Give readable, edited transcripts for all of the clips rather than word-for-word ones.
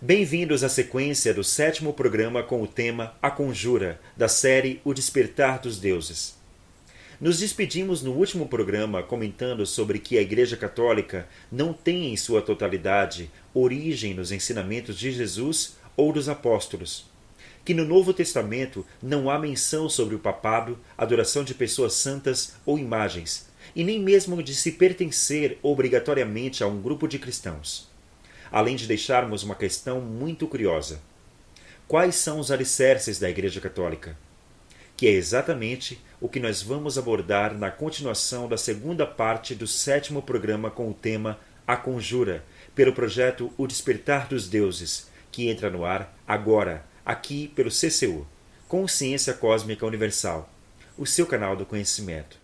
Bem-vindos à sequência do 7º programa com o tema A Conjura, da série O Despertar dos Deuses. Nos despedimos no último programa comentando sobre que a Igreja Católica não tem em sua totalidade origem nos ensinamentos de Jesus ou dos apóstolos, que no Novo Testamento não há menção sobre o papado, adoração de pessoas santas ou imagens, e nem mesmo de se pertencer obrigatoriamente a um grupo de cristãos. Além de deixarmos uma questão muito curiosa. Quais são os alicerces da Igreja Católica? Que é exatamente o que nós vamos abordar na continuação da segunda parte do 7º programa com o tema A Conjura, pelo projeto O Despertar dos Deuses, que entra no ar agora, aqui pelo CCU, Consciência Cósmica Universal, o seu canal do conhecimento.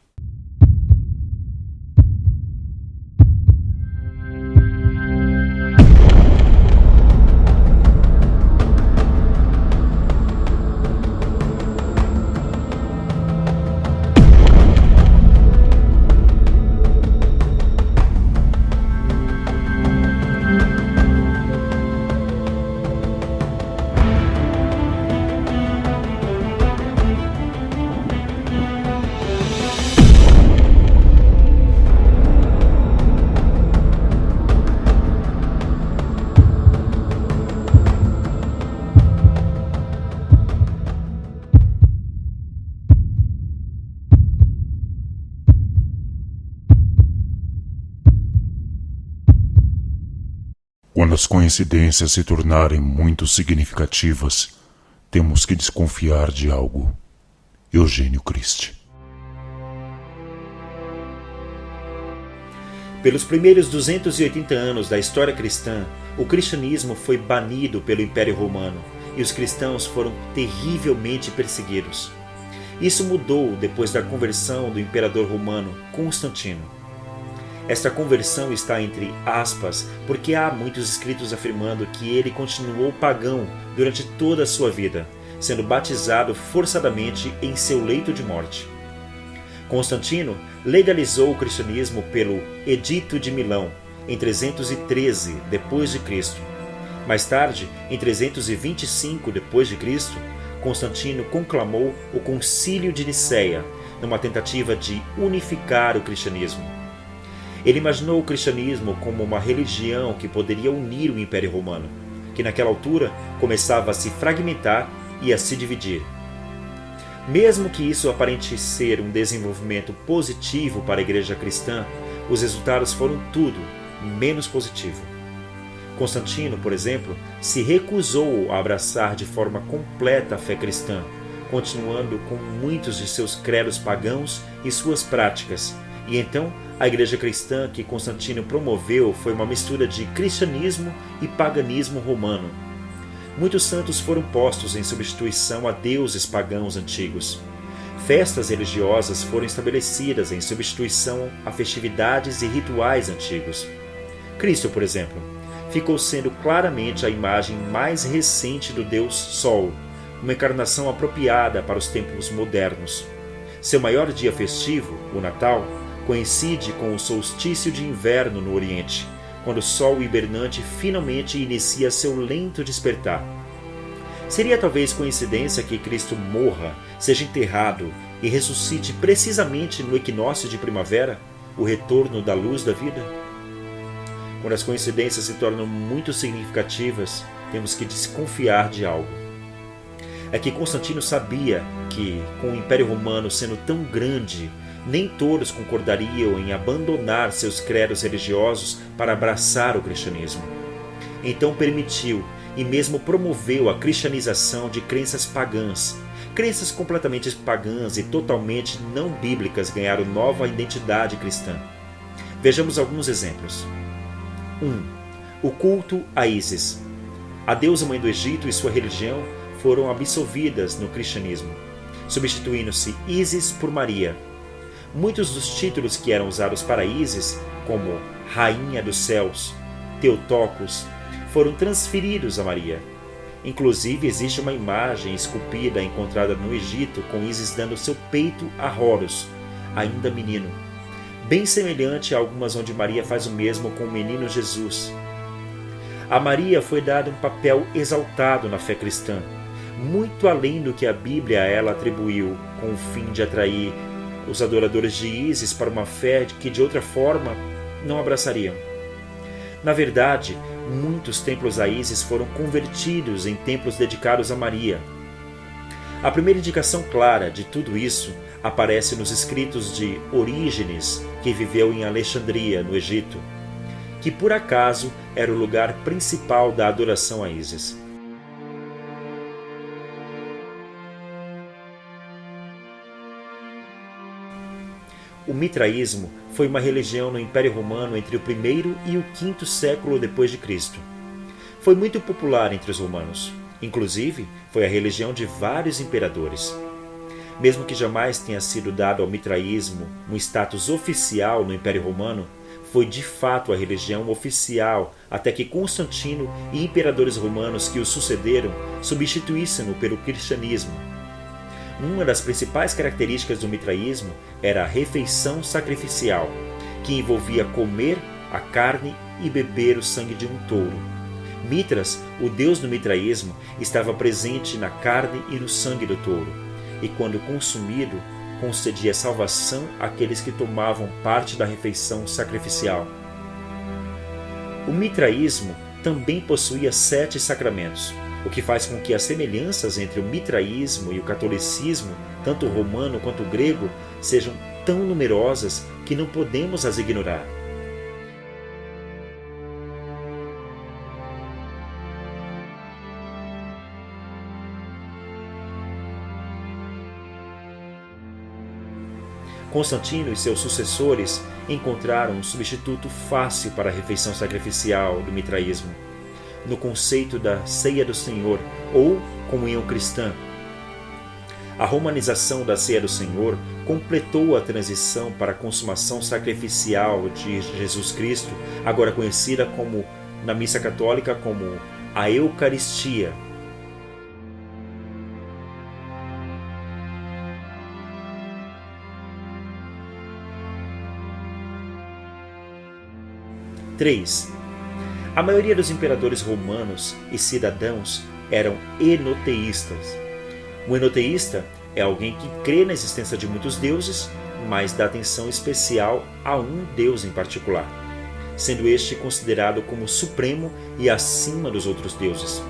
Quando as coincidências se tornarem muito significativas, temos que desconfiar de algo. Eugênio Christie. Pelos primeiros 280 anos da história cristã, o cristianismo foi banido pelo Império Romano e os cristãos foram terrivelmente perseguidos. Isso mudou depois da conversão do imperador romano Constantino. Esta conversão está entre aspas, porque há muitos escritos afirmando que ele continuou pagão durante toda a sua vida, sendo batizado forçadamente em seu leito de morte. Constantino legalizou o cristianismo pelo Edito de Milão, em 313 d.C. Mais tarde, em 325 d.C., Constantino conclamou o Concílio de Nicéia, numa tentativa de unificar o cristianismo. Ele imaginou o cristianismo como uma religião que poderia unir o Império Romano, que naquela altura começava a se fragmentar e a se dividir. Mesmo que isso aparente ser um desenvolvimento positivo para a Igreja cristã, os resultados foram tudo menos positivo. Constantino, por exemplo, se recusou a abraçar de forma completa a fé cristã, continuando com muitos de seus credos pagãos e suas práticas, e então a igreja cristã que Constantino promoveu foi uma mistura de cristianismo e paganismo romano. Muitos santos foram postos em substituição a deuses pagãos antigos. Festas religiosas foram estabelecidas em substituição a festividades e rituais antigos. Cristo, por exemplo, ficou sendo claramente a imagem mais recente do Deus Sol, uma encarnação apropriada para os tempos modernos. Seu maior dia festivo, o Natal, coincide com o solstício de inverno no Oriente, quando o Sol hibernante finalmente inicia seu lento despertar. Seria talvez coincidência que Cristo morra, seja enterrado e ressuscite precisamente no equinócio de primavera, o retorno da luz da vida? Quando as coincidências se tornam muito significativas, temos que desconfiar de algo. É que Constantino sabia que, com o Império Romano sendo tão grande, nem todos concordariam em abandonar seus credos religiosos para abraçar o cristianismo. Então permitiu e mesmo promoveu a cristianização de crenças pagãs. Crenças completamente pagãs e totalmente não bíblicas ganharam nova identidade cristã. Vejamos alguns exemplos. 1. O culto a Ísis. A deusa mãe do Egito e sua religião foram absolvidas no cristianismo, substituindo-se Ísis por Maria. Muitos dos títulos que eram usados para Ísis, como Rainha dos Céus, Teotocos, foram transferidos a Maria. Inclusive, existe uma imagem esculpida encontrada no Egito com Ísis dando seu peito a Horus, ainda menino, bem semelhante a algumas onde Maria faz o mesmo com o menino Jesus. A Maria foi dado um papel exaltado na fé cristã, muito além do que a Bíblia a ela atribuiu, com o fim de atrair os adoradores de Ísis para uma fé que de outra forma não abraçariam. Na verdade, muitos templos a Ísis foram convertidos em templos dedicados a Maria. A primeira indicação clara de tudo isso aparece nos escritos de Orígenes, que viveu em Alexandria, no Egito, que por acaso era o lugar principal da adoração a Ísis. O mitraísmo foi uma religião no Império Romano entre o I e o V século depois de Cristo. Foi muito popular entre os romanos. Inclusive, foi a religião de vários imperadores. Mesmo que jamais tenha sido dado ao mitraísmo um status oficial no Império Romano, foi de fato a religião oficial até que Constantino e imperadores romanos que o sucederam substituíssem-no pelo cristianismo. Uma das principais características do mitraísmo era a refeição sacrificial, que envolvia comer a carne e beber o sangue de um touro. Mitras, o deus do mitraísmo, estava presente na carne e no sangue do touro, e quando consumido, concedia salvação àqueles que tomavam parte da refeição sacrificial. O mitraísmo também possuía 7 sacramentos, o que faz com que as semelhanças entre o mitraísmo e o catolicismo, tanto romano quanto grego, sejam tão numerosas que não podemos as ignorar. Constantino e seus sucessores encontraram um substituto fácil para a refeição sacrificial do mitraísmo, no conceito da Ceia do Senhor ou comunhão cristã. A romanização da Ceia do Senhor completou a transição para a consumação sacrificial de Jesus Cristo, agora conhecida como, na Missa Católica como a Eucaristia. (3) A maioria dos imperadores romanos e cidadãos eram enoteístas. Um enoteísta é alguém que crê na existência de muitos deuses, mas dá atenção especial a um deus em particular, sendo este considerado como supremo e acima dos outros deuses.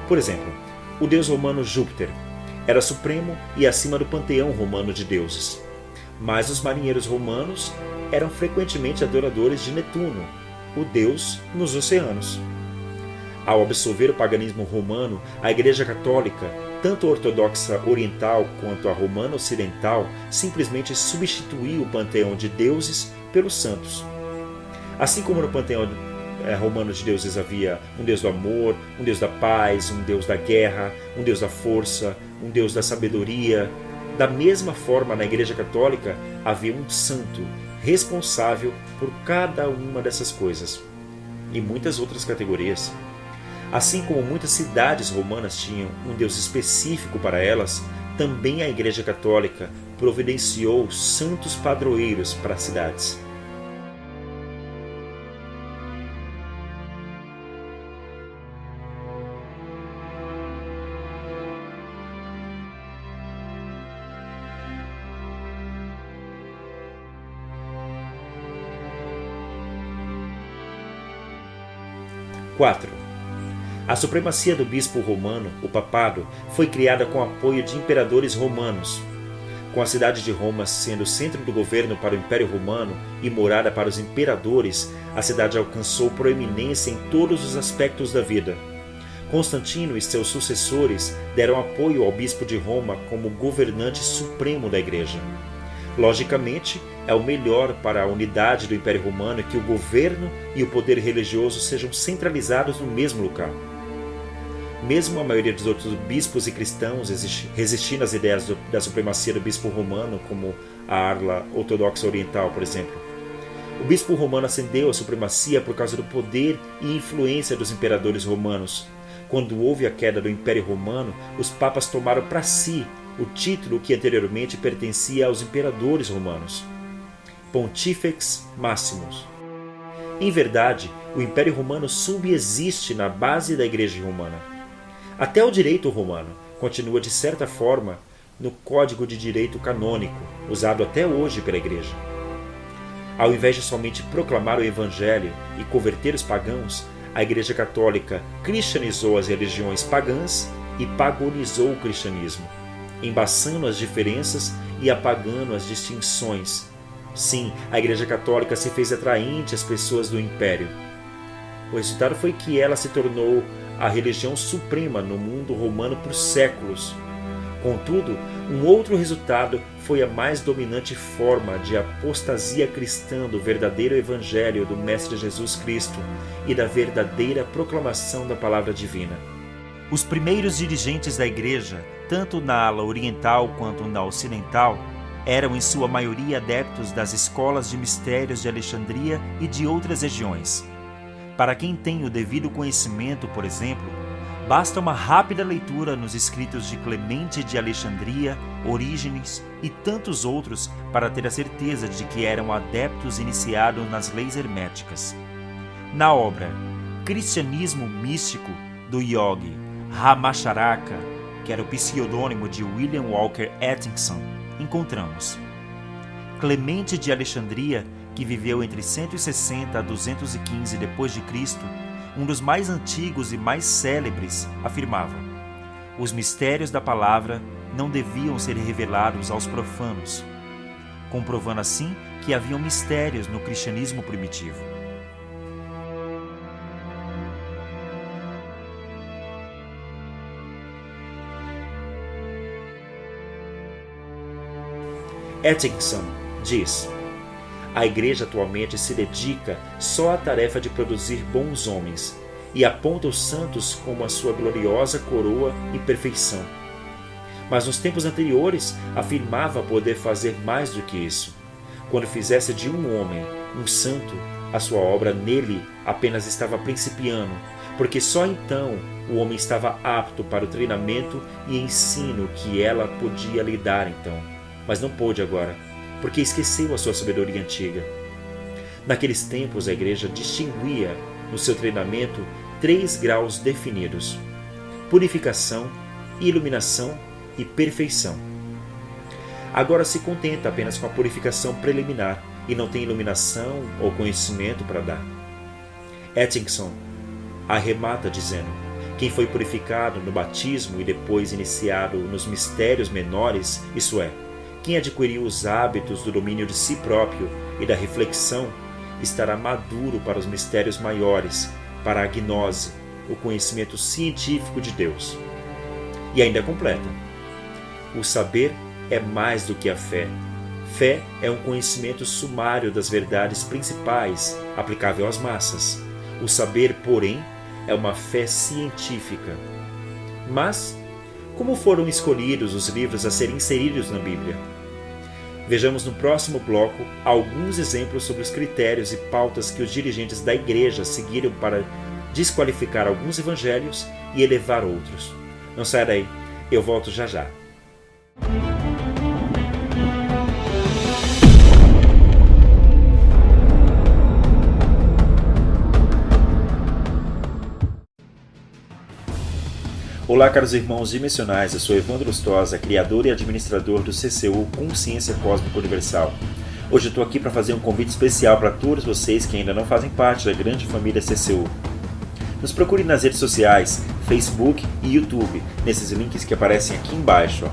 Por exemplo, o deus romano Júpiter era supremo e acima do panteão romano de deuses. Mas os marinheiros romanos eram frequentemente adoradores de Netuno, o deus nos oceanos. Ao absolver o paganismo romano, a Igreja Católica, tanto a ortodoxa oriental quanto a romana ocidental, simplesmente substituiu o panteão de deuses pelos santos. Assim como no panteão romano de deuses havia um deus do amor, um deus da paz, um deus da guerra, um deus da força, um deus da sabedoria, da mesma forma na Igreja Católica havia um santo responsável por cada uma dessas coisas e muitas outras categorias. Assim como muitas cidades romanas tinham um deus específico para elas, também a Igreja Católica providenciou santos padroeiros para as cidades. (4) A supremacia do bispo romano, o papado, foi criada com o apoio de imperadores romanos. Com a cidade de Roma sendo centro do governo para o Império Romano e morada para os imperadores, a cidade alcançou proeminência em todos os aspectos da vida. Constantino e seus sucessores deram apoio ao bispo de Roma como governante supremo da Igreja. Logicamente, é o melhor para a unidade do Império Romano que o governo e o poder religioso sejam centralizados no mesmo lugar. Mesmo a maioria dos outros bispos e cristãos resistindo às ideias da supremacia do bispo romano, como a ala ortodoxa oriental, por exemplo. O bispo romano ascendeu à supremacia por causa do poder e influência dos imperadores romanos. Quando houve a queda do Império Romano, os papas tomaram para si o título que anteriormente pertencia aos imperadores romanos, Pontifex Maximus. Em verdade, O Império Romano subsiste na base da Igreja Romana. Até o direito romano continua, de certa forma, no Código de Direito Canônico, usado até hoje pela Igreja. Ao invés de somente proclamar o Evangelho e converter os pagãos, a Igreja Católica cristianizou as religiões pagãs e pagonizou o cristianismo, embaçando as diferenças e apagando as distinções. Sim, a Igreja Católica se fez atraente às pessoas do Império. O resultado foi que ela se tornou a religião suprema no mundo romano por séculos. Contudo, um outro resultado foi a mais dominante forma de apostasia cristã do verdadeiro Evangelho do Mestre Jesus Cristo e da verdadeira proclamação da Palavra Divina. Os primeiros dirigentes da Igreja, tanto na ala oriental quanto na ocidental, eram em sua maioria adeptos das escolas de mistérios de Alexandria e de outras regiões. Para quem tem o devido conhecimento, por exemplo, basta uma rápida leitura nos escritos de Clemente de Alexandria, Orígenes e tantos outros para ter a certeza de que eram adeptos iniciados nas leis herméticas. Na obra Cristianismo Místico, do Yogi Ramacharaka, que era o pseudônimo de William Walker Atkinson, encontramos Clemente de Alexandria, que viveu entre 160 a 215 d.C., um dos mais antigos e mais célebres, afirmava: os mistérios da palavra não deviam ser revelados aos profanos, comprovando assim que haviam mistérios no cristianismo primitivo. Atkinson diz: a Igreja atualmente se dedica só à tarefa de produzir bons homens e aponta os santos como a sua gloriosa coroa e perfeição. Mas nos tempos anteriores afirmava poder fazer mais do que isso. Quando fizesse de um homem um santo, a sua obra nele apenas estava principiando, porque só então o homem estava apto para o treinamento e ensino que ela podia lhe dar então. Mas não pôde agora, porque esqueceu a sua sabedoria antiga. Naqueles tempos, a Igreja distinguia no seu treinamento 3 graus definidos: purificação, iluminação e perfeição. Agora se contenta apenas com a purificação preliminar e não tem iluminação ou conhecimento para dar. Atkinson arremata dizendo: quem foi purificado no batismo e depois iniciado nos mistérios menores, isso é, quem adquiriu os hábitos do domínio de si próprio e da reflexão, estará maduro para os mistérios maiores, para a gnose, o conhecimento científico de Deus. E ainda completa: o saber é mais do que a fé. Fé é um conhecimento sumário das verdades principais, aplicável às massas. O saber, porém, é uma fé científica. Mas como foram escolhidos os livros a serem inseridos na Bíblia? Vejamos no próximo bloco alguns exemplos sobre os critérios e pautas que os dirigentes da Igreja seguiram para desqualificar alguns evangelhos e elevar outros. Não saia daí, eu volto já já. Olá, caros irmãos dimensionais, eu sou Evandro Lustosa, criador e administrador do CCU Consciência Cósmica Universal. Hoje eu estou aqui para fazer um convite especial para todos vocês que ainda não fazem parte da grande família CCU. Nos procure nas redes sociais, Facebook e YouTube, nesses links que aparecem aqui embaixo.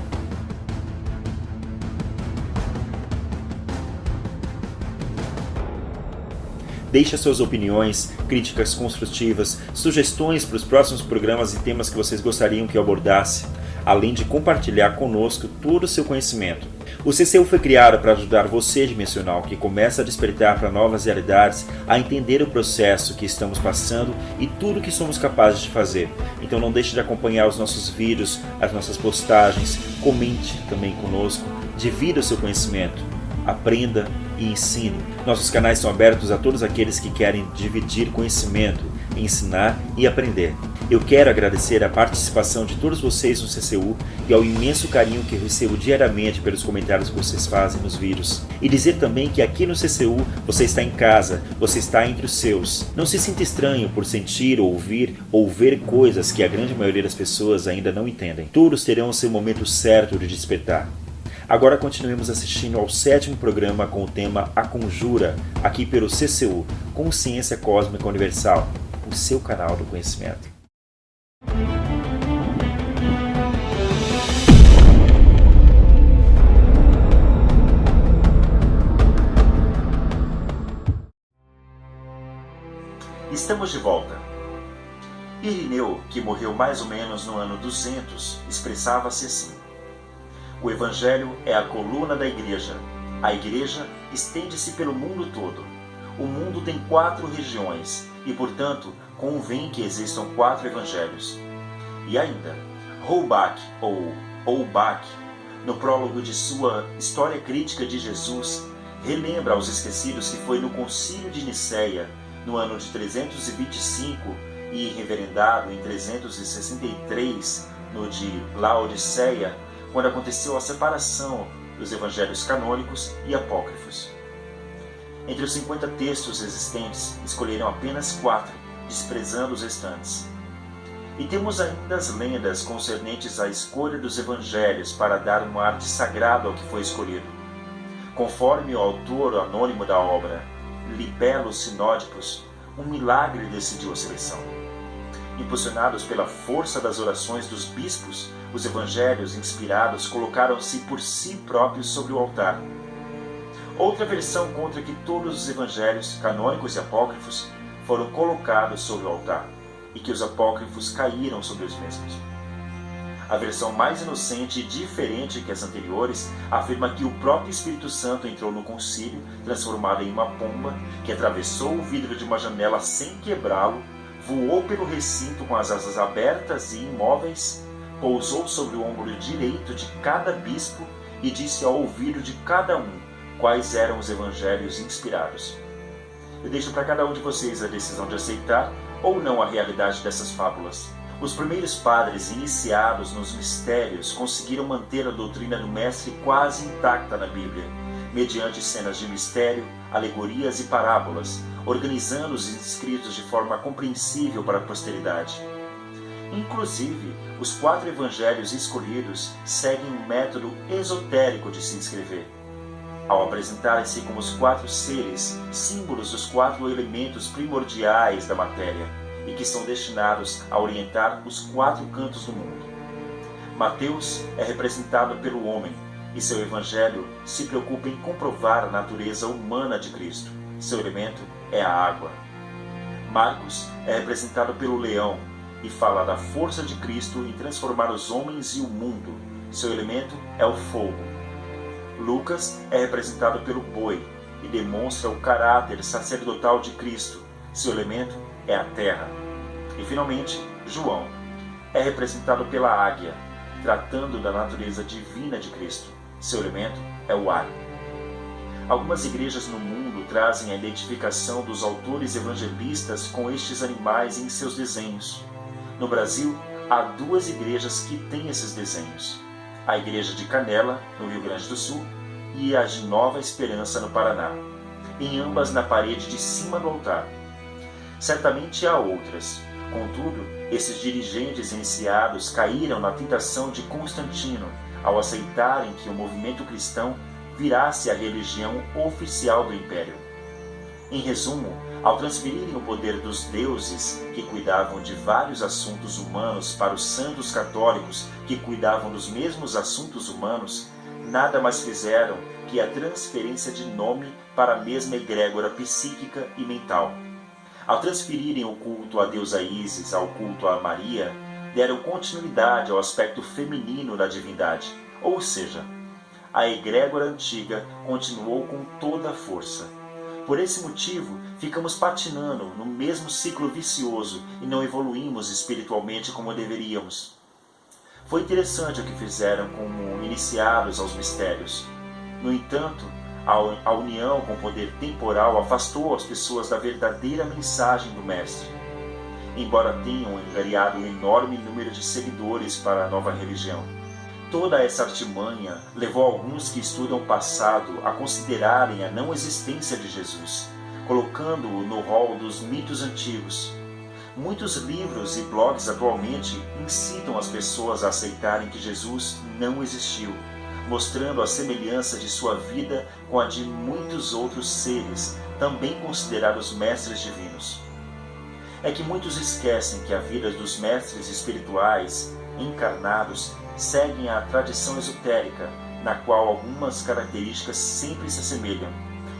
Deixe suas opiniões, críticas construtivas, sugestões para os próximos programas e temas que vocês gostariam que eu abordasse, além de compartilhar conosco todo o seu conhecimento. O CCU foi criado para ajudar você, dimensional, que começa a despertar para novas realidades, a entender o processo que estamos passando e tudo que somos capazes de fazer. Então não deixe de acompanhar os nossos vídeos, as nossas postagens, comente também conosco, divida o seu conhecimento, aprenda e ensine. Nossos canais são abertos a todos aqueles que querem dividir conhecimento, ensinar e aprender. Eu quero agradecer a participação de todos vocês no CCU e ao imenso carinho que recebo diariamente pelos comentários que vocês fazem nos vídeos. E dizer também que aqui no CCU você está em casa, você está entre os seus. Não se sinta estranho por sentir, ouvir ou ver coisas que a grande maioria das pessoas ainda não entendem. Todos terão seu momento certo de despertar. Agora continuemos assistindo ao 7º programa com o tema A Conjura, aqui pelo CCU, Consciência Cósmica Universal, o seu canal do conhecimento. Estamos de volta. Irineu, que morreu mais ou menos no ano 200, expressava-se assim: o Evangelho é a coluna da Igreja. A Igreja estende-se pelo mundo todo. O mundo tem 4 regiões e, portanto, convém que existam 4 Evangelhos. E ainda, Holbach, ou Holbach, no prólogo de sua História Crítica de Jesus, relembra aos esquecidos que foi no Concílio de Nicéia, no ano de 325 e reverendado em 363, no de Laodiceia, quando aconteceu a separação dos evangelhos canônicos e apócrifos. Entre os 50 textos existentes, escolheram apenas 4, desprezando os restantes. E temos ainda as lendas concernentes à escolha dos evangelhos para dar um ar de sagrado ao que foi escolhido. Conforme o autor anônimo da obra, Libellus Sinódicos, um milagre decidiu a seleção. Impulsionados pela força das orações dos bispos, os evangelhos inspirados colocaram-se por si próprios sobre o altar. Outra versão conta que todos os evangelhos, canônicos e apócrifos, foram colocados sobre o altar, e que os apócrifos caíram sobre os mesmos. A versão mais inocente e diferente que as anteriores afirma que o próprio Espírito Santo entrou no concílio, transformado em uma pomba, que atravessou o vidro de uma janela sem quebrá-lo, voou pelo recinto com as asas abertas e imóveis, pousou sobre o ombro direito de cada bispo e disse ao ouvido de cada um quais eram os evangelhos inspirados. Eu deixo para cada um de vocês a decisão de aceitar ou não a realidade dessas fábulas. Os primeiros padres iniciados nos mistérios conseguiram manter a doutrina do Mestre quase intacta na Bíblia, mediante cenas de mistério, alegorias e parábolas, organizando os escritos de forma compreensível para a posteridade. Inclusive, os 4 evangelhos escolhidos seguem um método esotérico de se escrever. Ao apresentarem-se como os 4 seres, símbolos dos 4 elementos primordiais da matéria, e que são destinados a orientar os 4 cantos do mundo. Mateus é representado pelo homem, e seu evangelho se preocupa em comprovar a natureza humana de Cristo. Seu elemento é a água. Marcos é representado pelo leão, e fala da força de Cristo em transformar os homens e o mundo. Seu elemento é o fogo. Lucas é representado pelo boi, e demonstra o caráter sacerdotal de Cristo. Seu elemento é a terra. E finalmente, João é representado pela águia, tratando da natureza divina de Cristo. Seu elemento é o ar. Algumas igrejas no mundo trazem a identificação dos autores evangelistas com estes animais em seus desenhos. No Brasil, há 2 igrejas que têm esses desenhos. A Igreja de Canela, no Rio Grande do Sul, e a de Nova Esperança, no Paraná, em ambas na parede de cima do altar. Certamente há outras. Contudo, esses dirigentes iniciados caíram na tentação de Constantino ao aceitarem que o movimento cristão virasse a religião oficial do Império. Em resumo, ao transferirem o poder dos deuses que cuidavam de vários assuntos humanos para os santos católicos que cuidavam dos mesmos assuntos humanos, nada mais fizeram que a transferência de nome para a mesma egrégora psíquica e mental. Ao transferirem o culto à deusa Ísis ao culto a Maria, deram continuidade ao aspecto feminino da divindade, ou seja, a egrégora antiga continuou com toda a força. Por esse motivo, ficamos patinando no mesmo ciclo vicioso e não evoluímos espiritualmente como deveríamos. Foi interessante o que fizeram como iniciados aos mistérios. No entanto, a união com o poder temporal afastou as pessoas da verdadeira mensagem do Mestre. embora tenham angariado um enorme número de seguidores para a nova religião. Toda essa artimanha levou alguns que estudam o passado a considerarem a não existência de Jesus, colocando-o no rol dos mitos antigos. Muitos livros e blogs atualmente incitam as pessoas a aceitarem que Jesus não existiu, mostrando a semelhança de sua vida com a de muitos outros seres, também considerados mestres divinos. É que muitos esquecem que a vida dos mestres espirituais, encarnados, seguem a tradição esotérica, na qual algumas características sempre se assemelham,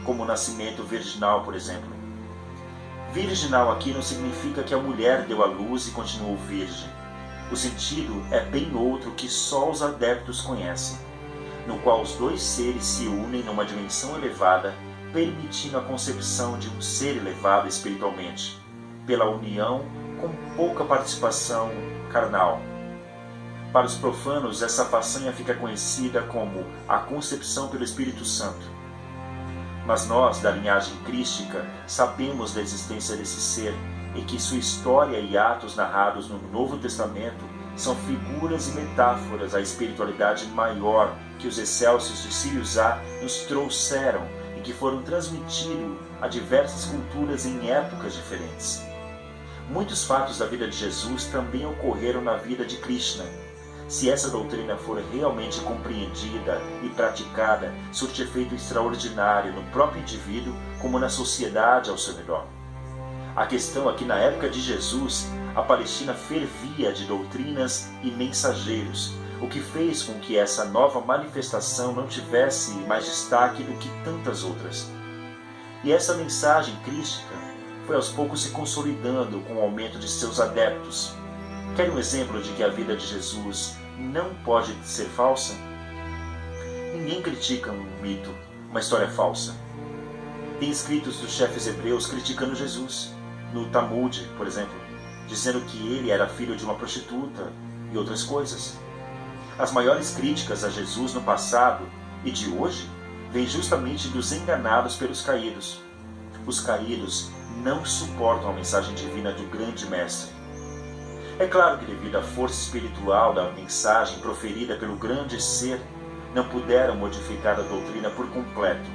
como o nascimento virginal, por exemplo. Virginal aqui não significa que a mulher deu à luz e continuou virgem. O sentido é bem outro que só os adeptos conhecem, no qual os dois seres se unem numa dimensão elevada, permitindo a concepção de um ser elevado espiritualmente, pela união com pouca participação carnal. Para os profanos, essa façanha fica conhecida como a concepção pelo Espírito Santo. Mas nós, da linhagem crística, sabemos da existência desse ser e que sua história e atos narrados no Novo Testamento são figuras e metáforas à espiritualidade maior que os excelsos de Sirius A nos trouxeram e que foram transmitidos a diversas culturas em épocas diferentes. Muitos fatos da vida de Jesus também ocorreram na vida de Krishna. Se essa doutrina for realmente compreendida e praticada, surte efeito extraordinário no próprio indivíduo como na sociedade ao seu redor. A questão é que na época de Jesus, a Palestina fervia de doutrinas e mensageiros, o que fez com que essa nova manifestação não tivesse mais destaque do que tantas outras. E essa mensagem crística foi aos poucos se consolidando com o aumento de seus adeptos. Quer um exemplo de que a vida de Jesus não pode ser falsa? Ninguém critica um mito, uma história falsa. Tem escritos dos chefes hebreus criticando Jesus, no Talmud, por exemplo, dizendo que ele era filho de uma prostituta e outras coisas. As maiores críticas a Jesus no passado e de hoje vêm justamente dos enganados pelos caídos. Os caídos não suportam a mensagem divina do grande mestre. É claro que devido à força espiritual da mensagem proferida pelo grande ser, não puderam modificar a doutrina por completo.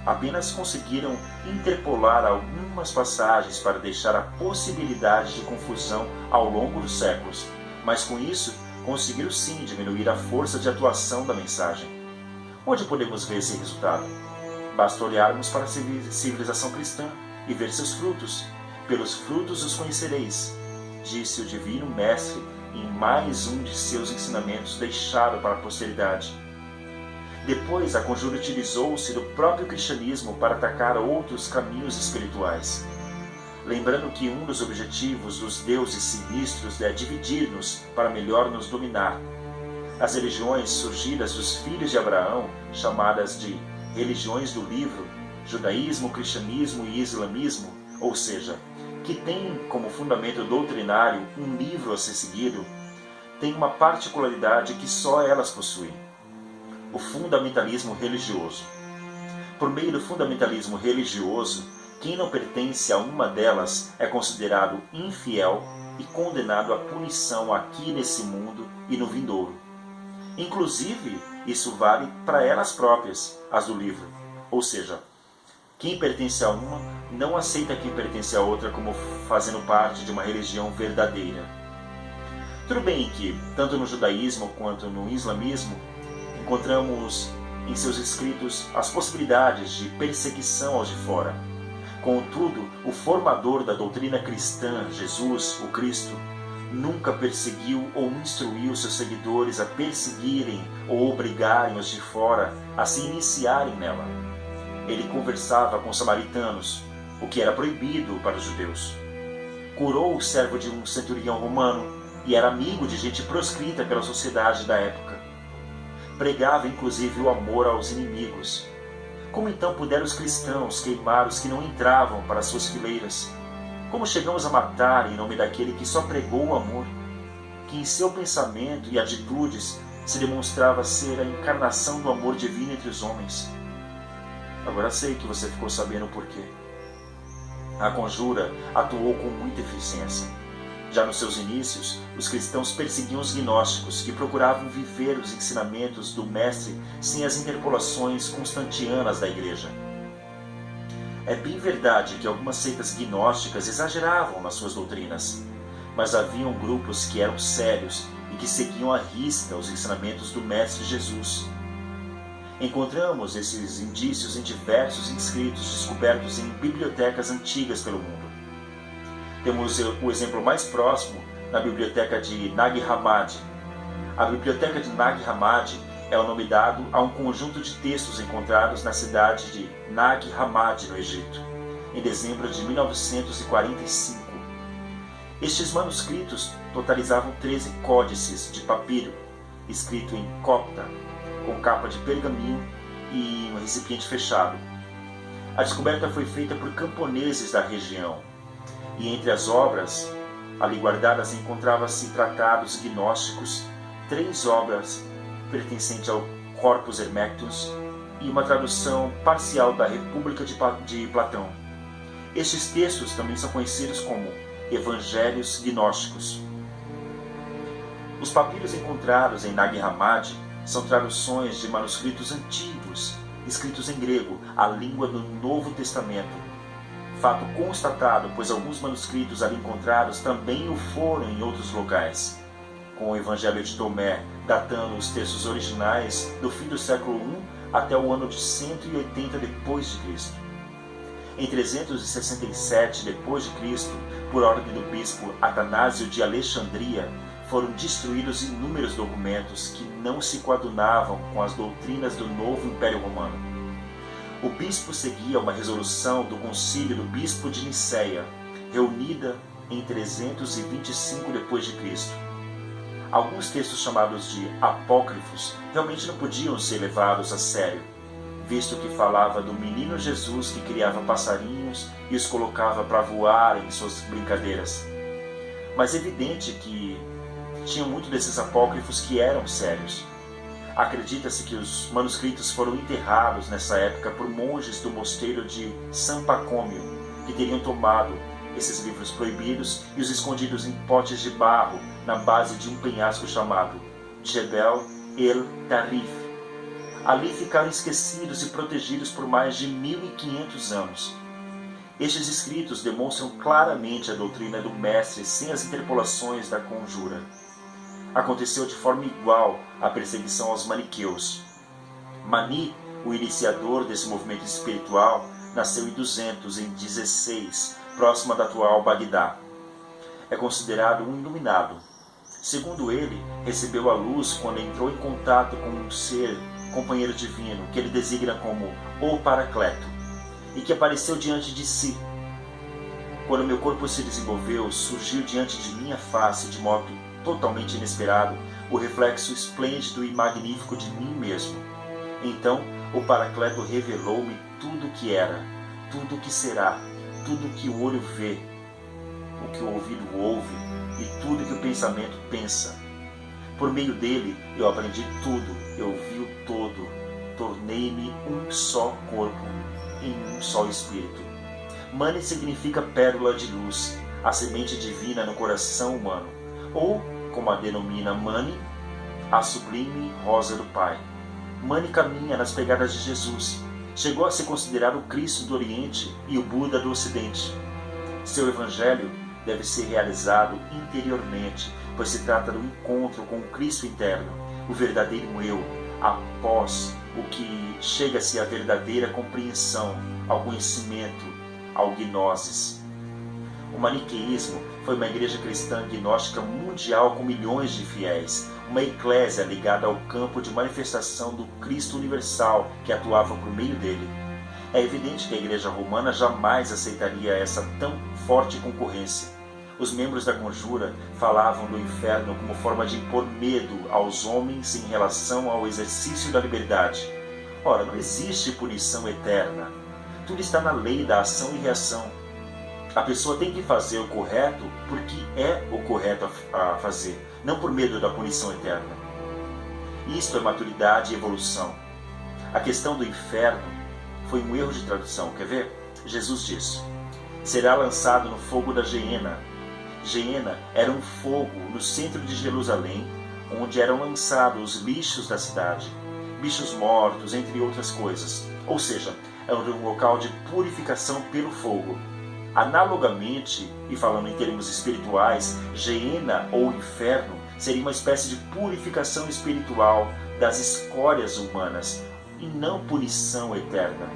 Apenas conseguiram interpolar algumas passagens para deixar a possibilidade de confusão ao longo dos séculos, mas com isso conseguiram sim diminuir a força de atuação da mensagem. Onde podemos ver esse resultado? Basta olharmos para a civilização cristã e ver seus frutos. Pelos frutos os conhecereis, disse o Divino Mestre em mais um de seus ensinamentos deixado para a posteridade. Depois, a conjura utilizou-se do próprio cristianismo para atacar outros caminhos espirituais. Lembrando que um dos objetivos dos deuses sinistros é dividir-nos para melhor nos dominar. As religiões surgidas dos filhos de Abraão, chamadas de religiões do livro, judaísmo, cristianismo e islamismo, ou seja, que têm como fundamento doutrinário um livro a ser seguido, têm uma particularidade que só elas possuem: o fundamentalismo religioso. Por meio do fundamentalismo religioso, quem não pertence a uma delas é considerado infiel e condenado à punição aqui nesse mundo e no vindouro. Inclusive, isso vale para elas próprias, as do livro, ou seja, quem pertence a uma não aceita quem pertence a outra como fazendo parte de uma religião verdadeira. Tudo bem que, tanto no judaísmo quanto no islamismo, encontramos em seus escritos as possibilidades de perseguição aos de fora. Contudo, o formador da doutrina cristã, Jesus, o Cristo, nunca perseguiu ou instruiu seus seguidores a perseguirem ou obrigarem os de fora a se iniciarem nela. Ele conversava com os samaritanos, o que era proibido para os judeus. Curou o servo de um centurião romano e era amigo de gente proscrita pela sociedade da época. Pregava inclusive o amor aos inimigos. Como então puderam os cristãos queimar os que não entravam para suas fileiras? Como chegamos a matar em nome daquele que só pregou o amor, que em seu pensamento e atitudes se demonstrava ser a encarnação do amor divino entre os homens? Agora sei que você ficou sabendo o porquê. A conjura atuou com muita eficiência. Já nos seus inícios, os cristãos perseguiam os gnósticos, que procuravam viver os ensinamentos do Mestre sem as interpolações constantianas da Igreja. É bem verdade que algumas seitas gnósticas exageravam nas suas doutrinas, mas haviam grupos que eram sérios e que seguiam à risca os ensinamentos do Mestre Jesus. Encontramos esses indícios em diversos inscritos descobertos em bibliotecas antigas pelo mundo. Temos o exemplo mais próximo na biblioteca de Nag Hammadi. A biblioteca de Nag Hammadi é o nome dado a um conjunto de textos encontrados na cidade de Nag Hammadi, no Egito, em dezembro de 1945. Estes manuscritos totalizavam 13 códices de papiro, escrito em copta, com capa de pergaminho e um recipiente fechado. A descoberta foi feita por camponeses da região, e entre as obras ali guardadas encontrava-se tratados gnósticos, 3 obras pertencentes ao Corpus Hermeticus e uma tradução parcial da República de Platão. Estes textos também são conhecidos como Evangelhos Gnósticos. Os papiros encontrados em Nag Hammadi são traduções de manuscritos antigos, escritos em grego, a língua do Novo Testamento. Fato constatado, pois alguns manuscritos ali encontrados também o foram em outros locais, com o Evangelho de Tomé datando os textos originais do fim do século I até o ano de 180 d.C. Em 367 d.C., por ordem do bispo Atanásio de Alexandria, foram destruídos inúmeros documentos que não se coadunavam com as doutrinas do novo Império Romano. O bispo seguia uma resolução do concílio do bispo de Niceia, reunida em 325 d.C. Alguns textos chamados de apócrifos realmente não podiam ser levados a sério, visto que falava do menino Jesus que criava passarinhos e os colocava para voar em suas brincadeiras. Mas é evidente que tinham muito desses apócrifos que eram sérios. Acredita-se que os manuscritos foram enterrados nessa época por monges do mosteiro de San Pacômio, que teriam tomado esses livros proibidos e os escondidos em potes de barro na base de um penhasco chamado Jebel el Tarif. Ali ficaram esquecidos e protegidos por mais de 1500 anos. Estes escritos demonstram claramente a doutrina do Mestre sem as interpolações da conjura. Aconteceu de forma igual a perseguição aos maniqueus. Mani, o iniciador desse movimento espiritual, nasceu em 216, próxima da atual Bagdá. É considerado um iluminado. Segundo ele, recebeu a luz quando entrou em contato com um ser companheiro divino, que ele designa como o Paracleto, e que apareceu diante de si. Quando meu corpo se desenvolveu, surgiu diante de minha face de modo totalmente inesperado o reflexo esplêndido e magnífico de mim mesmo. Então o Paracleto revelou-me tudo o que era, tudo o que será, tudo o que o olho vê, o que o ouvido ouve e tudo o que o pensamento pensa. Por meio dele eu aprendi tudo, eu vi o todo, tornei-me um só corpo, em um só espírito. Mani significa pérola de luz, a semente divina no coração humano, ou, como a denomina Mani, a sublime rosa do Pai. Mani caminha nas pegadas de Jesus. Chegou a ser considerado o Cristo do Oriente e o Buda do Ocidente. Seu evangelho deve ser realizado interiormente, pois se trata do encontro com o Cristo interno, o verdadeiro eu, após o que chega-se à verdadeira compreensão, ao conhecimento, ao gnosis. O maniqueísmo foi uma igreja cristã gnóstica mundial com milhões de fiéis, uma eclésia ligada ao campo de manifestação do Cristo universal que atuava por meio dele. É evidente que a igreja romana jamais aceitaria essa tão forte concorrência. Os membros da conjura falavam do inferno como forma de impor medo aos homens em relação ao exercício da liberdade. Ora, não existe punição eterna. Tudo está na lei da ação e reação. A pessoa tem que fazer o correto porque é o correto a fazer, não por medo da punição eterna. Isto é maturidade e evolução. A questão do inferno foi um erro de tradução, quer ver? Jesus diz: será lançado no fogo da geena. Geena era um fogo no centro de Jerusalém, onde eram lançados os lixos da cidade, bichos mortos, entre outras coisas. Ou seja, era um local de purificação pelo fogo. Analogamente, e falando em termos espirituais, Geena ou inferno seria uma espécie de purificação espiritual das escórias humanas e não punição eterna.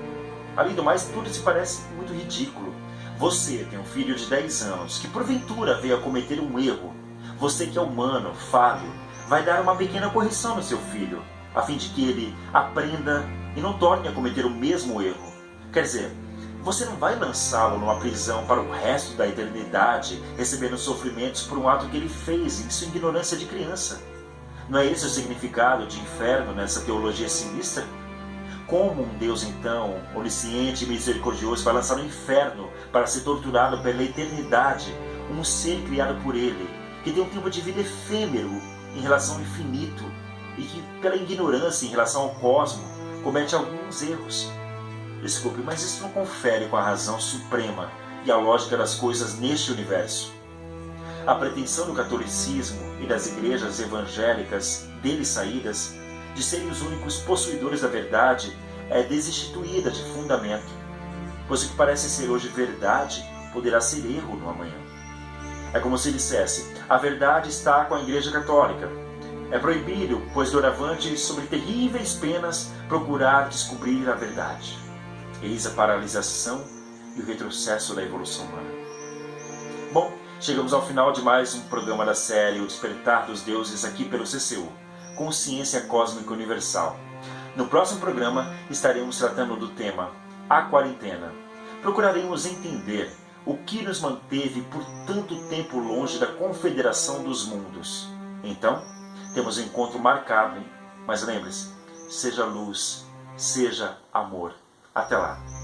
Além do mais, tudo se parece muito ridículo. Você tem um filho de 10 anos que porventura veio a cometer um erro. Você que é humano, falho, vai dar uma pequena correção no seu filho, a fim de que ele aprenda e não torne a cometer o mesmo erro. Quer dizer, você não vai lançá-lo numa prisão para o resto da eternidade, recebendo sofrimentos por um ato que ele fez em sua ignorância de criança. Não é esse o significado de inferno nessa teologia sinistra? Como um Deus, então, onisciente e misericordioso, vai lançar no inferno para ser torturado pela eternidade um ser criado por ele, que tem um tempo de vida efêmero em relação ao infinito e que, pela ignorância em relação ao cosmos, comete alguns erros? Desculpe, mas isso não confere com a razão suprema e a lógica das coisas neste universo. A pretensão do catolicismo e das igrejas evangélicas dele saídas de serem os únicos possuidores da verdade é desinstituída de fundamento, pois o que parece ser hoje verdade poderá ser erro no amanhã. É como se dissesse: a verdade está com a Igreja Católica. É proibido, pois doravante, sobre terríveis penas, procurar descobrir a verdade. Eis a paralisação e o retrocesso da evolução humana. Bom, chegamos ao final de mais um programa da série O Despertar dos Deuses aqui pelo CCU, Consciência Cósmica Universal. No próximo programa estaremos tratando do tema A Quarentena. Procuraremos entender o que nos manteve por tanto tempo longe da Confederação dos Mundos. Então, temos um encontro marcado, hein? Mas lembre-se, seja luz, seja amor. Até lá!